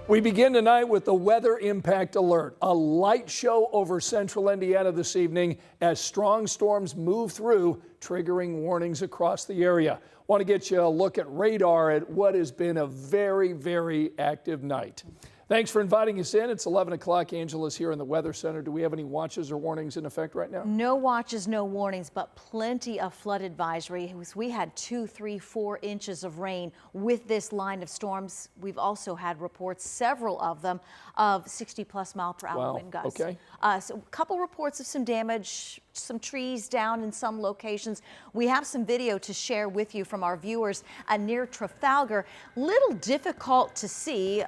We begin tonight with the weather impact alert. A light show over central Indiana this evening as strong storms move through, triggering warnings across the area. Want to get you a look at radar at what has been a very, very active night. Thanks for inviting us in. It's 11 o'clock. Angela's here in the Weather Center. Do we have any watches or warnings in effect right now? No watches, no warnings, but plenty of flood advisory. We had 2, 3, 4 inches of rain with this line of storms. We've also had reports, several of them, of 60+ mile per hour wind gusts. Okay. So a couple reports of some damage, some trees down in some locations. We have some video to share with you from our viewers near Trafalgar. Little difficult to see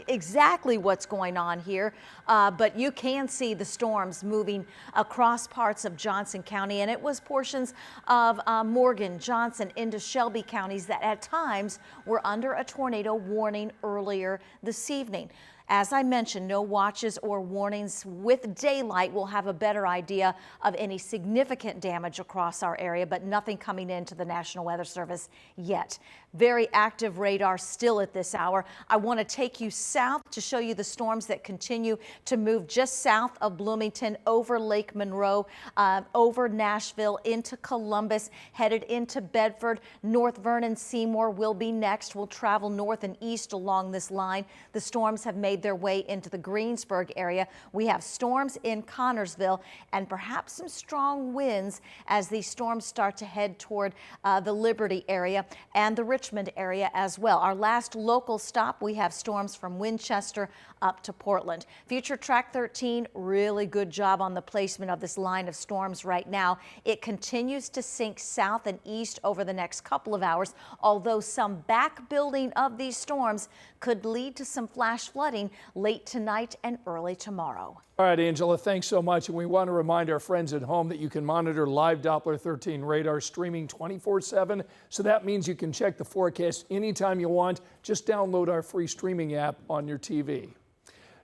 exactly what's going on here, but you can see the storms moving across parts of Johnson County, and it was portions of Morgan, Johnson into Shelby counties that at times were under a tornado warning earlier this evening. As I mentioned, no watches or warnings. With daylight, we'll have a better idea of any significant damage across our area, but nothing coming into the National Weather Service yet. Very active radar still at this hour. I want to take you south to show you the storms that continue to move just south of Bloomington, over Lake Monroe, over Nashville, into Columbus, headed into Bedford. North Vernon, Seymour will be next. We'll travel north and east along this line. The storms have made their way into the Greensburg area. We have storms in Connorsville and perhaps some strong winds as these storms start to head toward the Liberty area and the Richmond area as well. Our last local stop, we have storms from Winchester up to Portland. Future Track 13, really good job on the placement of this line of storms right now. It continues to sink south and east over the next couple of hours, although some back building of these storms could lead to some flash flooding late tonight and early tomorrow. All right, Angela, thanks so much. And we want to remind our friends at home that you can monitor live Doppler 13 radar streaming 24/7. So that means you can check the forecast anytime you want. Just download our free streaming app on your TV.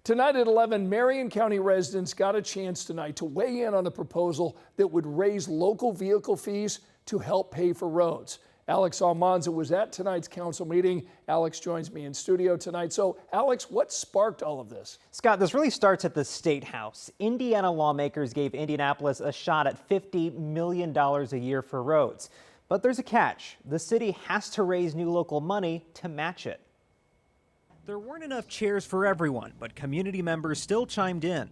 Tonight at 11, Marion County residents got a chance tonight to weigh in on a proposal that would raise local vehicle fees to help pay for roads. Alex Almanza was at tonight's council meeting. Alex joins me in studio tonight. So, Alex, what sparked all of this? Scott, this really starts at the State House. Indiana lawmakers gave Indianapolis a shot at $50 million a year for roads. But there's a catch. The city has to raise new local money to match it. There weren't enough chairs for everyone, but community members still chimed in.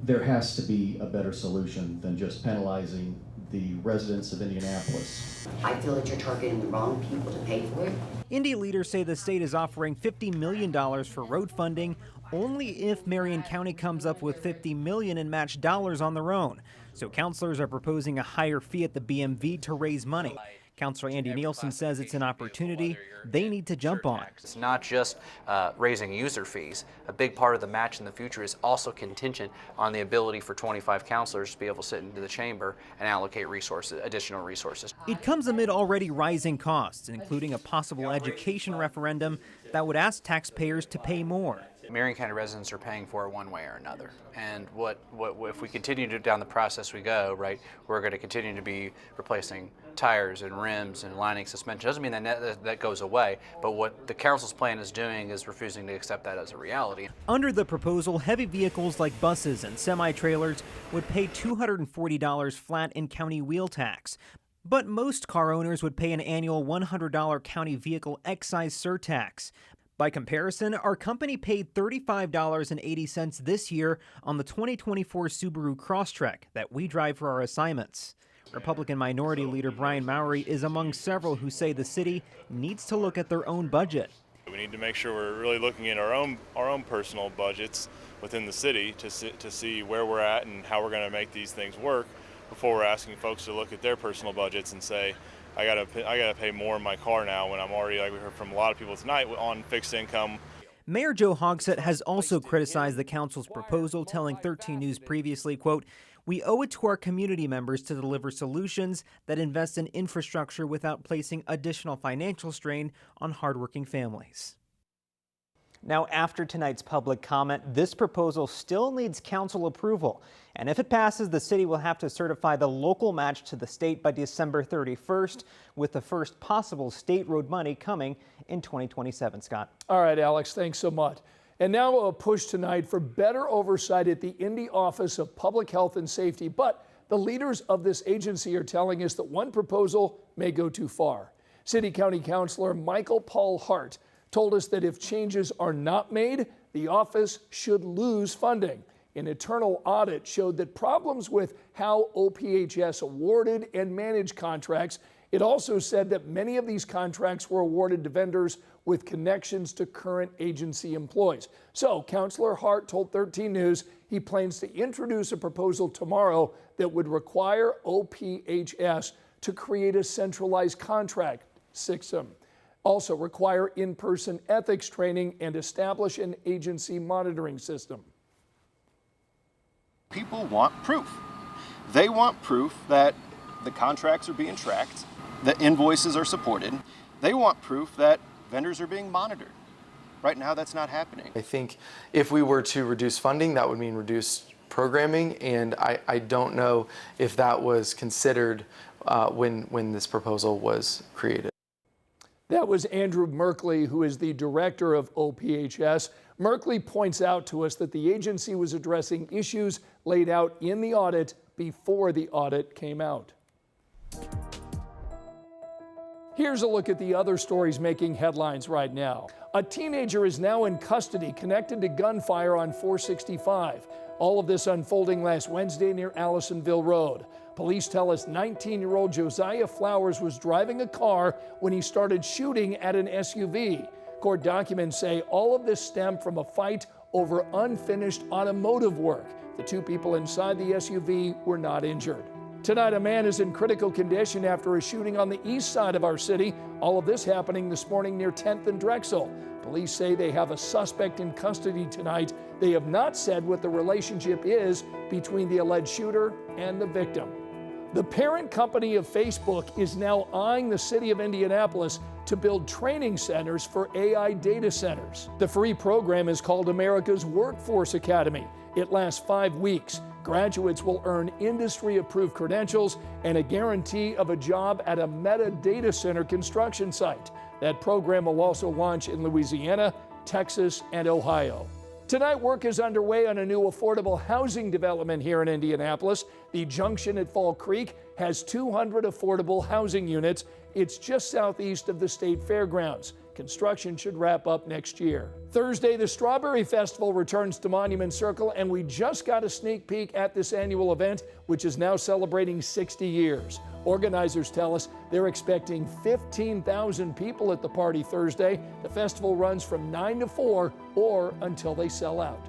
There has to be a better solution than just penalizing the residents of Indianapolis. I feel that you're targeting the wrong people to pay for it. Indy leaders say the state is offering $50 million for road funding only if Marion County comes up with $50 million in matched dollars on their own. So councilors are proposing a higher fee at the BMV to raise money. Councilor Andy Nielsen says it's an opportunity they need to jump on. It's not just raising user fees. A big part of the match in the future is also contingent on the ability for 25 councilors to be able to sit into the chamber and allocate resources, additional resources. It comes amid already rising costs, including a possible education referendum that would ask taxpayers to pay more. Marion County residents are paying for it one way or another. And what if we continue to down the process we go, right, we're going to continue to be replacing tires and rims and lining suspension. Doesn't mean that goes away, but what the council's plan is doing is refusing to accept that as a reality. Under the proposal, heavy vehicles like buses and semi-trailers would pay $240 flat in county wheel tax. But most car owners would pay an annual $100 county vehicle excise surtax. By comparison, our company paid $35.80 this year on the 2024 Subaru Crosstrek that we drive for our assignments. Republican Minority Leader Brian Mowry is among several who say the city needs to look at their own budget. We need to make sure we're really looking at our own personal budgets within the city to see where we're at and how we're going to make these things work before we're asking folks to look at their personal budgets and say, I gotta pay more in my car now when I'm already, like we heard from a lot of people tonight, on fixed income. Mayor Joe Hogsett has also criticized the council's proposal, telling 13 News previously, quote, "We owe it to our community members to deliver solutions that invest in infrastructure without placing additional financial strain on hardworking families." Now, after tonight's public comment, this proposal still needs council approval. And if it passes, the city will have to certify the local match to the state by December 31st, with the first possible state road money coming in 2027, Scott. All right, Alex, thanks so much. And now a push tonight for better oversight at the Indy Office of Public Health and Safety. But the leaders of this agency are telling us that one proposal may go too far. City County Councilor Michael Paul Hart told us that if changes are not made, the office should lose funding. An internal audit showed that problems with how OPHS awarded and managed contracts. It also said that many of these contracts were awarded to vendors with connections to current agency employees. So Councilor Hart told 13 News he plans to introduce a proposal tomorrow that would require OPHS to create a centralized contract system, also require in-person ethics training, and establish an agency monitoring system. People want proof. They want proof that the contracts are being tracked, that invoices are supported. They want proof that vendors are being monitored. Right now, that's not happening. I think if we were to reduce funding, that would mean reduced programming, and I don't know if that was considered when this proposal was created. That was Andrew Merkley, who is the director of OPHS. Merkley points out to us that the agency was addressing issues laid out in the audit before the audit came out. Here's a look at the other stories making headlines right now. A teenager is now in custody connected to gunfire on 465. All of this unfolding last Wednesday near Allisonville Road. Police tell us 19-year-old Josiah Flowers was driving a car when he started shooting at an SUV. Court documents say all of this stemmed from a fight over unfinished automotive work. The two people inside the SUV were not injured. Tonight, a man is in critical condition after a shooting on the east side of our city. All of this happening this morning near 10th and Drexel. Police say they have a suspect in custody tonight. They have not said what the relationship is between the alleged shooter and the victim. The parent company of Facebook is now eyeing the city of Indianapolis to build training centers for AI data centers. The free program is called America's Workforce Academy. It lasts 5 weeks. Graduates will earn industry-approved credentials and a guarantee of a job at a Meta data center construction site. That program will also launch in Louisiana, Texas, and Ohio. Tonight, work is underway on a new affordable housing development here in Indianapolis. The Junction at Fall Creek has 200 affordable housing units. It's just southeast of the State Fairgrounds. Construction should wrap up next year. Thursday, the Strawberry Festival returns to Monument Circle, and we just got a sneak peek at this annual event, which is now celebrating 60 years. Organizers tell us they're expecting 15,000 people at the party Thursday. The festival runs from 9 to 4 or until they sell out.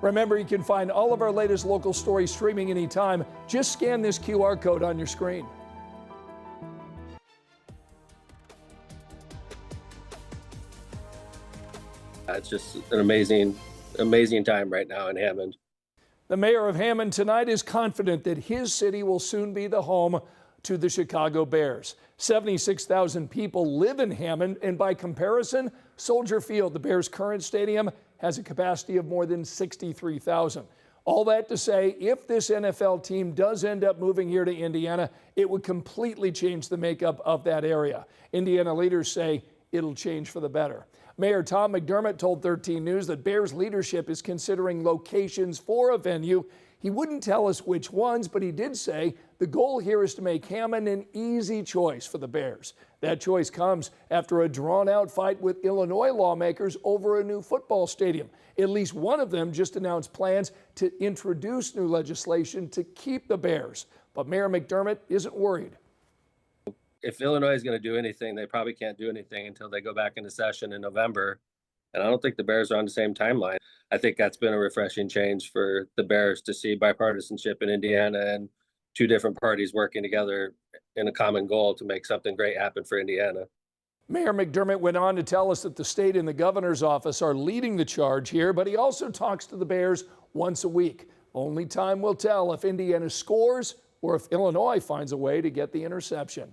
Remember, you can find all of our latest local stories streaming anytime. Just scan this QR code on your screen. It's just an amazing time right now in Hammond. The mayor of Hammond tonight is confident that his city will soon be the home to the Chicago Bears. 76,000 people live in Hammond, and by comparison, Soldier Field, the Bears' current stadium, has a capacity of more than 63,000. All that to say, if this NFL team does end up moving here to Indiana, it would completely change the makeup of that area. Indiana leaders say it'll change for the better. Mayor Tom McDermott told 13 News that Bears leadership is considering locations for a venue. He wouldn't tell us which ones, but he did say the goal here is to make Hammond an easy choice for the Bears. That choice comes after a drawn-out fight with Illinois lawmakers over a new football stadium. At least one of them just announced plans to introduce new legislation to keep the Bears. But Mayor McDermott isn't worried. If Illinois is going to do anything, they probably can't do anything until they go back into session in November. And I don't think the Bears are on the same timeline. I think that's been a refreshing change for the Bears to see bipartisanship in Indiana and two different parties working together in a common goal to make something great happen for Indiana. Mayor McDermott went on to tell us that the state and the governor's office are leading the charge here, but he also talks to the Bears once a week. Only time will tell if Indiana scores or if Illinois finds a way to get the interception.